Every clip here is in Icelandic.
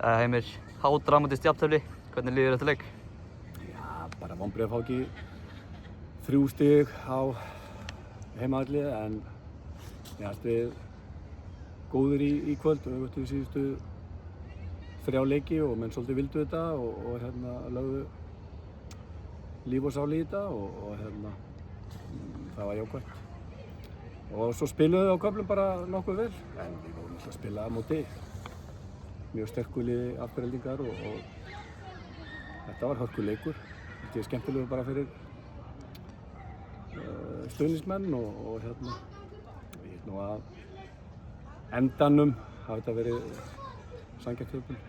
Heimir, hádramatískt jafntefli. Hvernig líður þetta leik? Já, bara vonbrigði að fá ekki 3 stig á heimavelli en mér fannst við góðir í kvöld. Við vöttum við síðustu 3 leiki og menn svolítið vildu þetta og lögðu líf og sál í þetta og það var jákvætt. Og svo spiluðu á köflum bara nokkuð vel en við vorum alltaf að spila á móti mjög sterku liði Aftureldingar og þetta var hörkuleikur. Þetta er skemmtilegur bara fyrir stuðningsmenn og ég held nú að endanum hafi þetta verið sanngjarnt fyrir.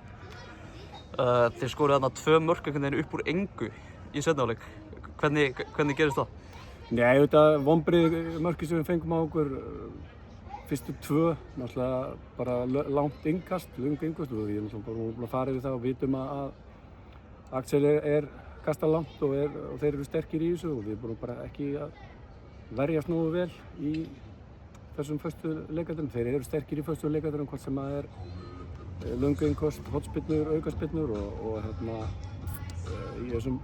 Þið skoruðu þarna 2 mörk einhvern veginn upp úr engu í seinni hálfleik. Hvernig gerist það? Nei, auðvitað vonbrigði mörkin sem við fengum á okkur fyrstu 2, náttúrulega bara langt innkast, löng innkast og ég er náttúrulega bara búinn að fara yfir það og vitum að Axel er kastað langt og þeir eru sterkir í þessu og við erum bara ekki að verjast nógu vel í þessum föstu leikadröfum. Þeir eru sterkir í föstu leikadröfum hvort sem það löng innkast, hornspyrnur, aukaspyrnur og í þessum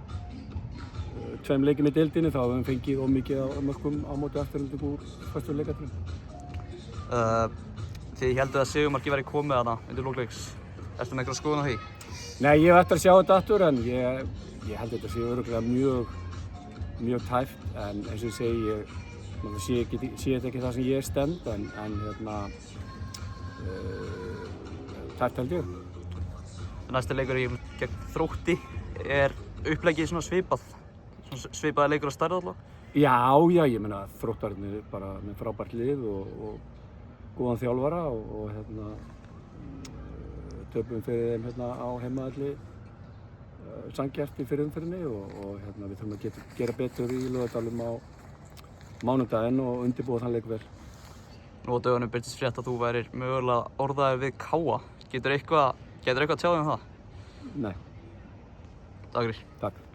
2 leikjum í deildinni þá hefum við fengið mikið á mörkum á móti Aftureldingu úr föstu leikadröfum. Þið hélduð að sigurmarkið væri komið þarna undir lok leiks. Ertu með einhverja skoðun á því? Nei, ég hef eftir að sjá þetta aftur en ég held þetta sé örugglega mjög tæpt en eins og ég segi, ég sé þetta ekki það sem ég stend en tæpt held ég. Næsti leikur gegn Þrótti uppleggið svona svipað? Svipaði leikur á stærð alltaf? Já, ég meina Þróttararnir bara með frábært lið og góðan þjálfara og töpum fyrir þeim á heimavelli sanngjarnt í fyrri umferðinni og við þurfum að gera betur í Laugardalnum á mánudaginn og undirbúa þann leik vel. Nú á dögunum birtist frétt að þú værir mögulega orðaður við KA. Getur eitthvað tjáð um það? Nei. Takk fyrir. Takk.